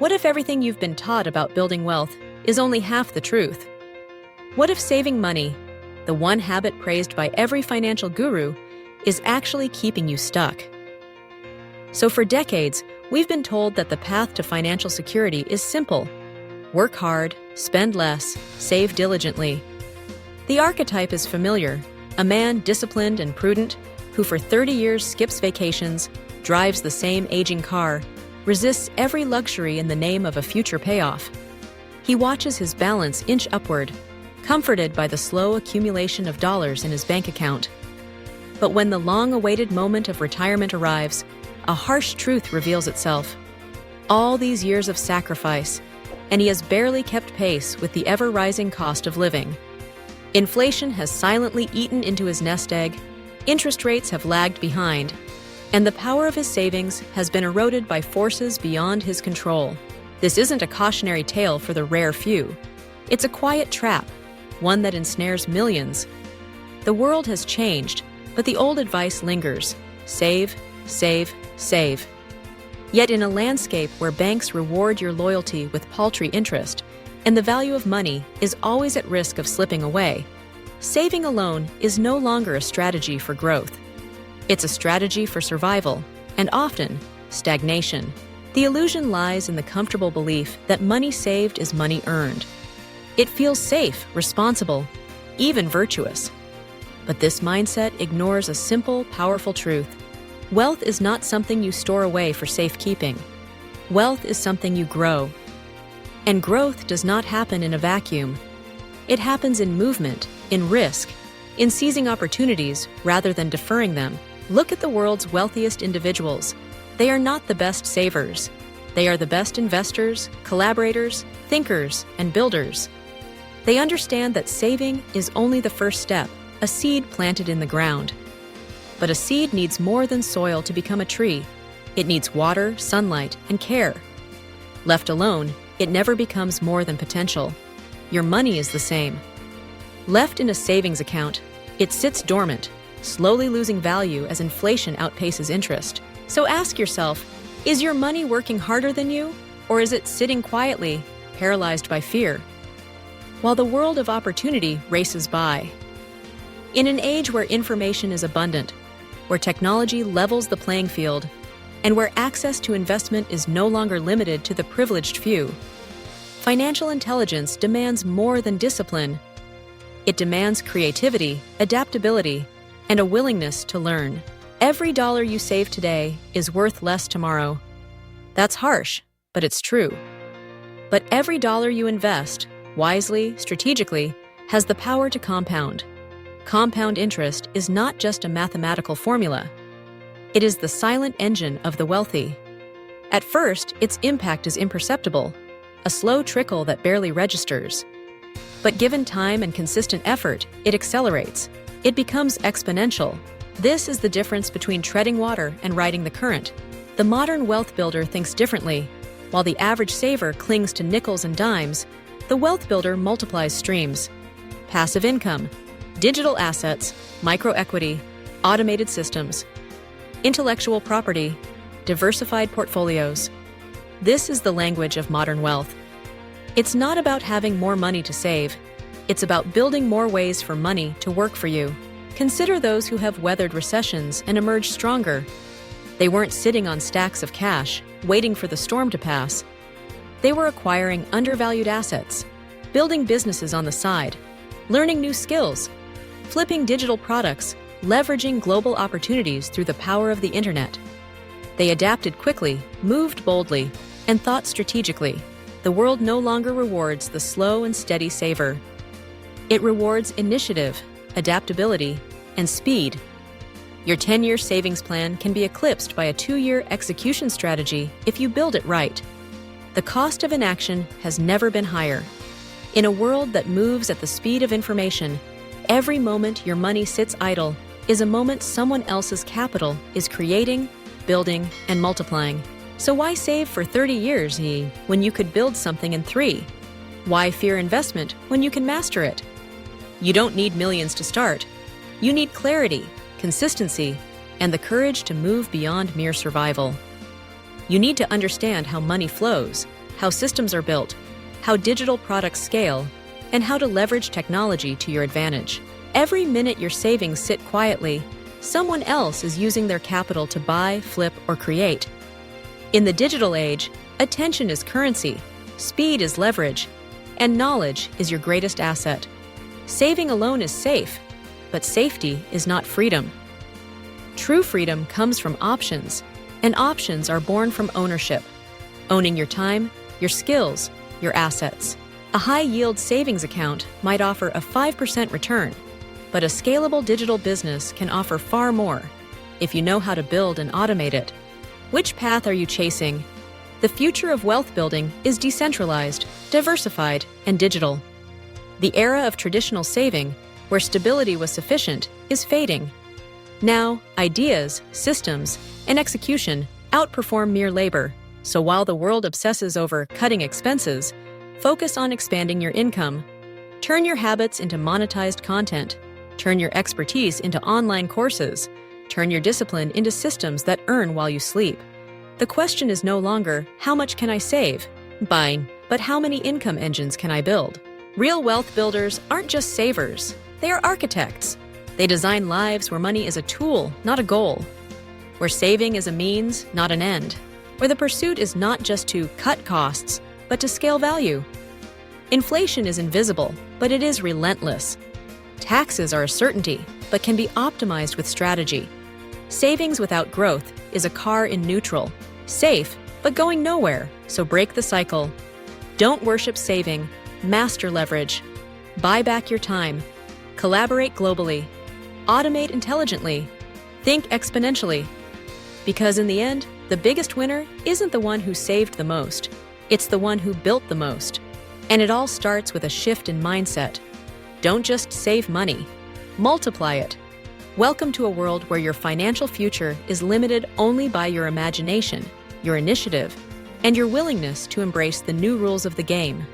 What if everything you've been taught about building wealth is only half the truth? What if saving money, the one habit praised by every financial guru, is actually keeping you stuck? So for decades, we've been told that the path to financial security is simple. Work hard, spend less, save diligently. The archetype is familiar: a man disciplined and prudent, who for 30 years skips vacations, drives the same aging car, resists every luxury in the name of a future payoff. He watches his balance inch upward, comforted by the slow accumulation of dollars in his bank account. But when the long-awaited moment of retirement arrives, a harsh truth reveals itself. All these years of sacrifice, and he has barely kept pace with the ever-rising cost of living. Inflation has silently eaten into his nest egg, interest rates have lagged behind, and the power of his savings has been eroded by forces beyond his control. This isn't a cautionary tale for the rare few. It's a quiet trap, one that ensnares millions. The world has changed, but the old advice lingers: save, save, save. Yet in a landscape where banks reward your loyalty with paltry interest, and the value of money is always at risk of slipping away, saving alone is no longer a strategy for growth. It's a strategy for survival, and often, stagnation. The illusion lies in the comfortable belief that money saved is money earned. It feels safe, responsible, even virtuous. But this mindset ignores a simple, powerful truth. Wealth is not something you store away for safekeeping. Wealth is something you grow. And growth does not happen in a vacuum. It happens in movement, in risk, in seizing opportunities rather than deferring them. Look at the world's wealthiest individuals. They are not the best savers. They are the best investors, collaborators, thinkers, and builders. They understand that saving is only the first step, a seed planted in the ground. But a seed needs more than soil to become a tree. It needs water, sunlight, and care. Left alone, it never becomes more than potential. Your money is the same. Left in a savings account, it sits dormant, slowly losing value as inflation outpaces interest. So ask yourself, is your money working harder than you, or is it sitting quietly, paralyzed by fear, while the world of opportunity races by? In an age where information is abundant, where technology levels the playing field, and where access to investment is no longer limited to the privileged few, financial intelligence demands more than discipline. It demands creativity, adaptability, and a willingness to learn. Every dollar you save today is worth less tomorrow. That's harsh, but it's true. But every dollar you invest, wisely, strategically, has the power to compound. Compound interest is not just a mathematical formula. It is the silent engine of the wealthy. At first, its impact is imperceptible, a slow trickle that barely registers. But given time and consistent effort, it accelerates. It becomes exponential. This is the difference between treading water and riding the current. The modern wealth builder thinks differently. While the average saver clings to nickels and dimes, the wealth builder multiplies streams. Passive income, digital assets, microequity, automated systems, intellectual property, diversified portfolios. This is the language of modern wealth. It's not about having more money to save. It's about building more ways for money to work for you. Consider those who have weathered recessions and emerged stronger. They weren't sitting on stacks of cash, waiting for the storm to pass. They were acquiring undervalued assets, building businesses on the side, learning new skills, flipping digital products, leveraging global opportunities through the power of the internet. They adapted quickly, moved boldly, and thought strategically. The world no longer rewards the slow and steady saver. It rewards initiative, adaptability, and speed. Your 10-year savings plan can be eclipsed by a 2-year execution strategy if you build it right. The cost of inaction has never been higher. In a world that moves at the speed of information, every moment your money sits idle is a moment someone else's capital is creating, building, and multiplying. So why save for 30 years, when you could build something in 3? Why fear investment when you can master it? You don't need millions to start. You need clarity, consistency, and the courage to move beyond mere survival. You need to understand how money flows, how systems are built, how digital products scale, and how to leverage technology to your advantage. Every minute your savings sit quietly, someone else is using their capital to buy, flip, or create. In the digital age, attention is currency, speed is leverage, and knowledge is your greatest asset. Saving alone is safe, but safety is not freedom. True freedom comes from options, and options are born from ownership. Owning your time, your skills, your assets. A high-yield savings account might offer a 5% return, but a scalable digital business can offer far more if you know how to build and automate it. Which path are you chasing? The future of wealth building is decentralized, diversified, and digital. The era of traditional saving, where stability was sufficient, is fading. Now, ideas, systems, and execution outperform mere labor. So while the world obsesses over cutting expenses, focus on expanding your income. Turn your habits into monetized content. Turn your expertise into online courses. Turn your discipline into systems that earn while you sleep. The question is no longer, how much can I save? But how many income engines can I build? Real wealth builders aren't just savers. They are architects. They design lives where money is a tool, not a goal. Where saving is a means, not an end. Where the pursuit is not just to cut costs, but to scale value. Inflation is invisible, but it is relentless. Taxes are a certainty, but can be optimized with strategy. Savings without growth is a car in neutral. Safe, but going nowhere, so break the cycle. Don't worship saving, master leverage. Buy back your time. Collaborate globally. Automate intelligently. Think exponentially. Because in the end, the biggest winner isn't the one who saved the most. It's the one who built the most. And it all starts with a shift in mindset. Don't just save money. Multiply it. Welcome to a world where your financial future is limited only by your imagination, your initiative, and your willingness to embrace the new rules of the game.